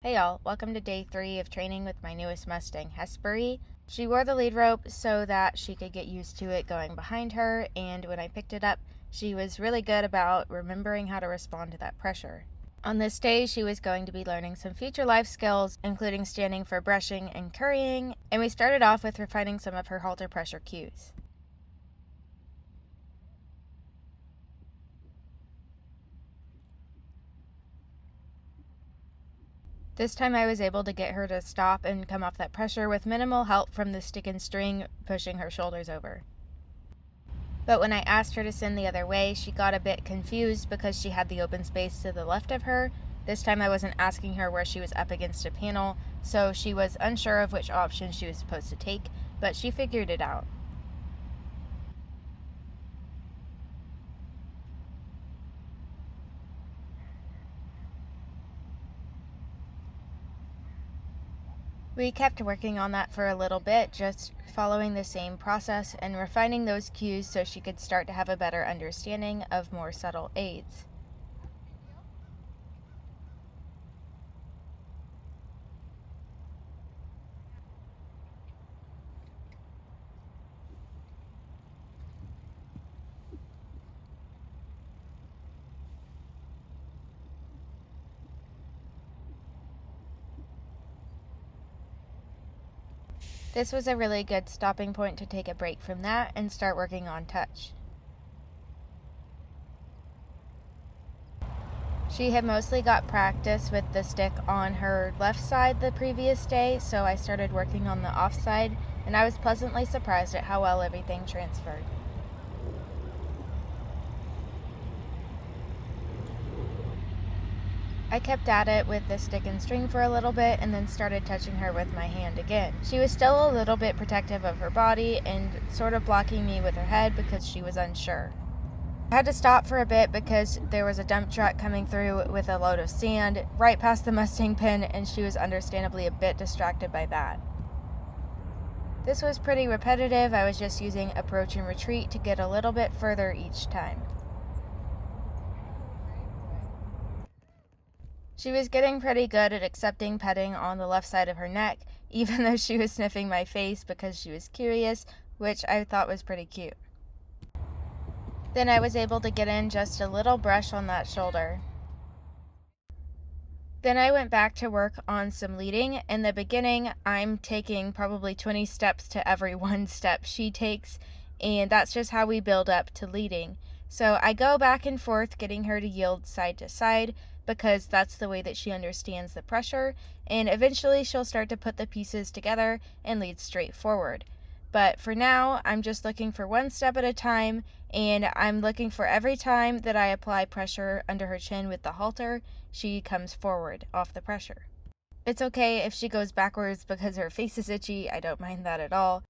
Hey y'all, welcome to day 3 of training with my newest Mustang, Hesperie. She wore the lead rope so that she could get used to it going behind her, and when I picked it up, she was really good about remembering how to respond to that pressure. On this day, she was going to be learning some future life skills, including standing for brushing and currying, and we started off with refining some of her halter pressure cues. This time I was able to get her to stop and come off that pressure with minimal help from the stick and string pushing her shoulders over. But when I asked her to send the other way, she got a bit confused because she had the open space to the left of her. This time I wasn't asking her where she was up against a panel, so she was unsure of which option she was supposed to take, but she figured it out. We kept working on that for a little bit, just following the same process and refining those cues so she could start to have a better understanding of more subtle aids. This was a really good stopping point to take a break from that and start working on touch. She had mostly got practice with the stick on her left side the previous day, so I started working on the off side, and I was pleasantly surprised at how well everything transferred. I kept at it with the stick and string for a little bit and then started touching her with my hand again. She was still a little bit protective of her body and sort of blocking me with her head because she was unsure. I had to stop for a bit because there was a dump truck coming through with a load of sand right past the Mustang pen, and she was understandably a bit distracted by that. This was pretty repetitive. I was just using approach and retreat to get a little bit further each time. She was getting pretty good at accepting petting on the left side of her neck, even though she was sniffing my face because she was curious, which I thought was pretty cute. Then I was able to get in just a little brush on that shoulder. Then I went back to work on some leading. In the beginning, I'm taking probably 20 steps to every one step she takes, and that's just how we build up to leading. So I go back and forth getting her to yield side to side because that's the way that she understands the pressure, and eventually she'll start to put the pieces together and lead straight forward. But for now, I'm just looking for one step at a time, and I'm looking for every time that I apply pressure under her chin with the halter, she comes forward off the pressure. It's okay if she goes backwards because her face is itchy, I don't mind that at all.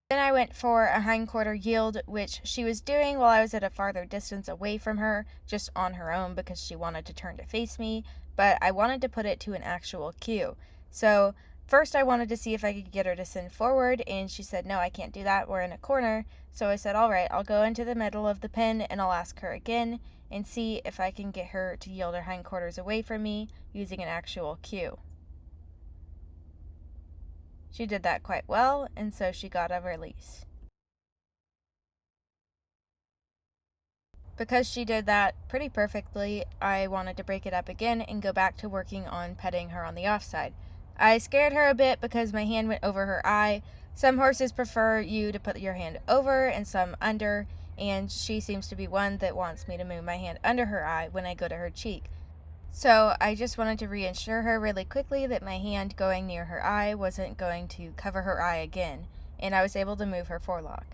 Then I went for a hindquarter yield, which she was doing while I was at a farther distance away from her, just on her own because she wanted to turn to face me, but I wanted to put it to an actual cue. So first I wanted to see if I could get her to send forward, and she said, no, I can't do that, we're in a corner. So I said, all right, I'll go into the middle of the pen and I'll ask her again and see if I can get her to yield her hindquarters away from me using an actual cue. She did that quite well, and so she got a release. Because she did that pretty perfectly, I wanted to break it up again and go back to working on petting her on the offside. I scared her a bit because my hand went over her eye. Some horses prefer you to put your hand over and some under, and she seems to be one that wants me to move my hand under her eye when I go to her cheek. So I just wanted to reassure her really quickly that my hand going near her eye wasn't going to cover her eye again, and I was able to move her forelock.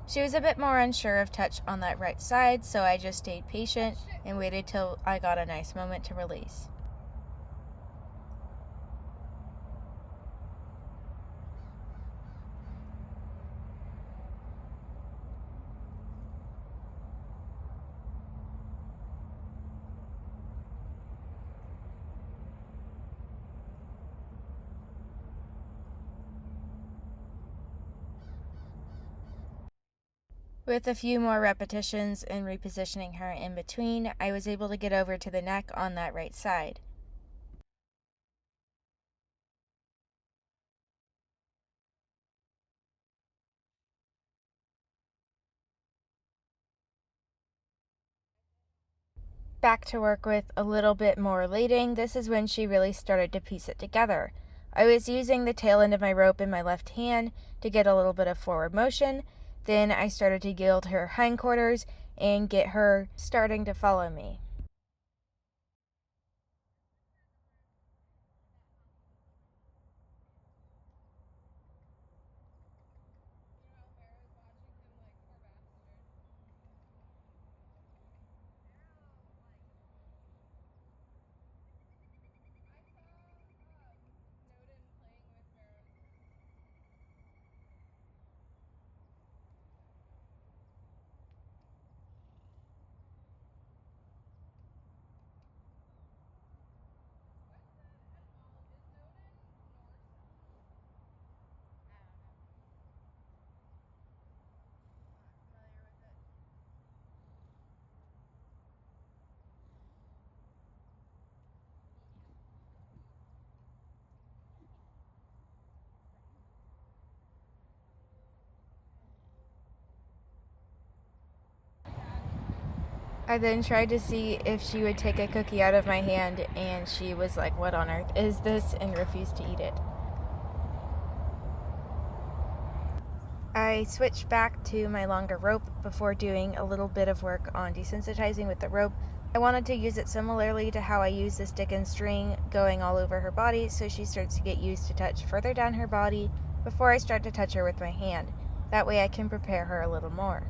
She was a bit more unsure of touch on that right side, so I just stayed patient and waited till I got a nice moment to release. With a few more repetitions and repositioning her in between, I was able to get over to the neck on that right side. Back to work with a little bit more leading. This is when she really started to piece it together. I was using the tail end of my rope in my left hand to get a little bit of forward motion. Then I started to yield her hindquarters and get her starting to follow me. I then tried to see if she would take a cookie out of my hand, and she was like, "What on earth is this?" and refused to eat it. I switched back to my longer rope before doing a little bit of work on desensitizing with the rope. I wanted to use it similarly to how I use the stick and string, going all over her body so she starts to get used to touch further down her body before I start to touch her with my hand. That way I can prepare her a little more.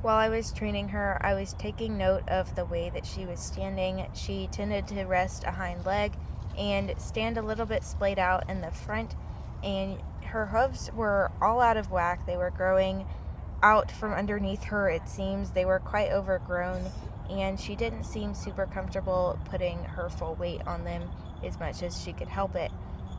While I was training her, I was taking note of the way that she was standing. She tended to rest a hind leg and stand a little bit splayed out in the front, and her hooves were all out of whack. They were growing out from underneath her, it seems. They were quite overgrown, and she didn't seem super comfortable putting her full weight on them as much as she could help it.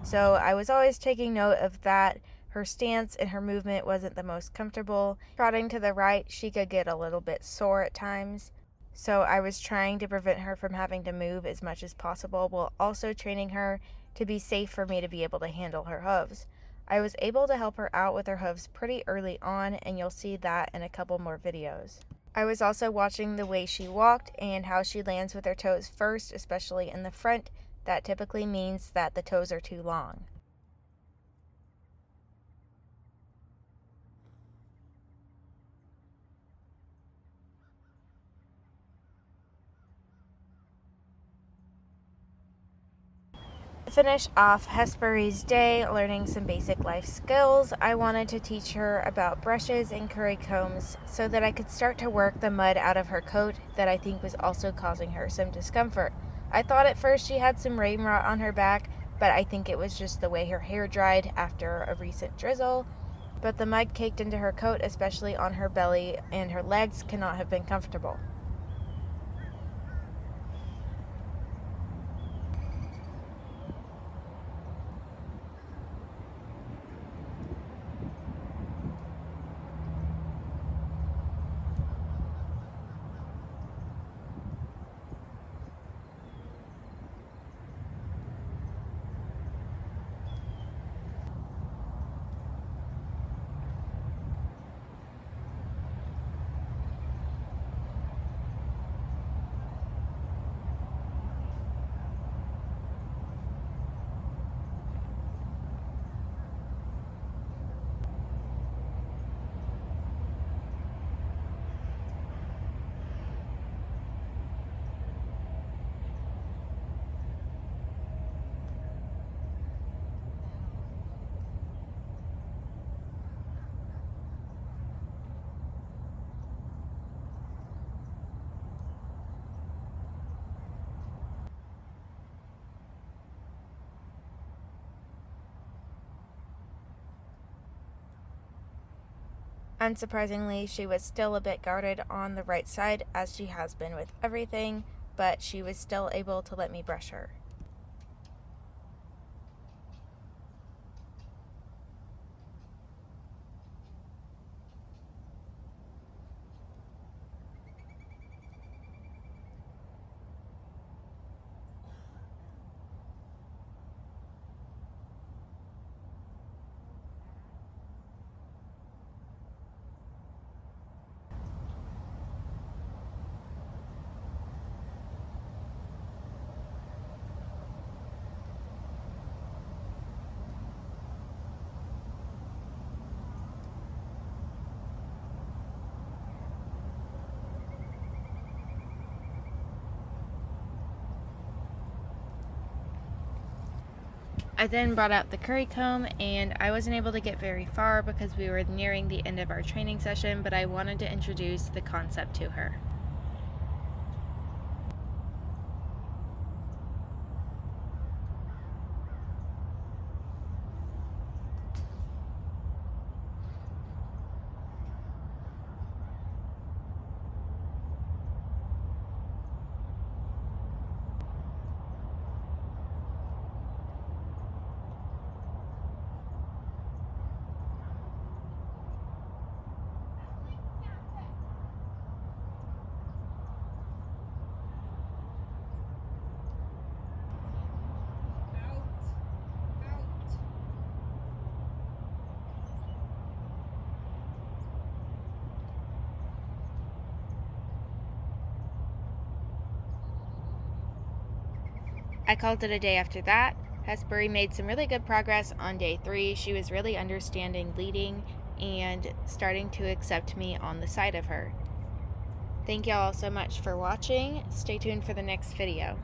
So I was always taking note of that. Her stance and her movement wasn't the most comfortable. Trotting to the right, she could get a little bit sore at times. So I was trying to prevent her from having to move as much as possible, while also training her to be safe for me to be able to handle her hooves. I was able to help her out with her hooves pretty early on, and you'll see that in a couple more videos. I was also watching the way she walked and how she lands with her toes first, especially in the front. That typically means that the toes are too long. To finish off Hesperie's day learning some basic life skills, I wanted to teach her about brushes and curry combs so that I could start to work the mud out of her coat that I think was also causing her some discomfort. I thought at first she had some rain rot on her back, but I think it was just the way her hair dried after a recent drizzle. But the mud caked into her coat, especially on her belly, and her legs cannot have been comfortable. Unsurprisingly, she was still a bit guarded on the right side, as she has been with everything, but she was still able to let me brush her. I then brought out the curry comb, and I wasn't able to get very far because we were nearing the end of our training session, but I wanted to introduce the concept to her. I called it a day after that. Hesperie made some really good progress on day 3. She was really understanding leading and starting to accept me on the side of her. Thank y'all so much for watching. Stay tuned for the next video.